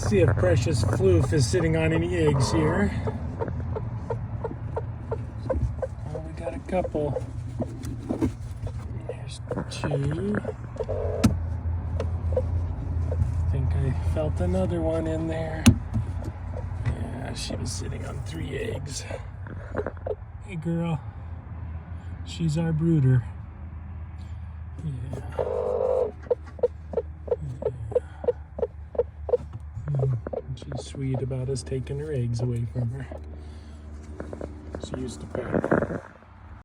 See if Precious Floof is sitting on any eggs here. Well, we got a couple. There's two. I think I felt another one in there. Yeah, she was sitting on 3 eggs. Hey girl, she's our brooder. Yeah. She's sweet about us taking her eggs away from her. She used to pack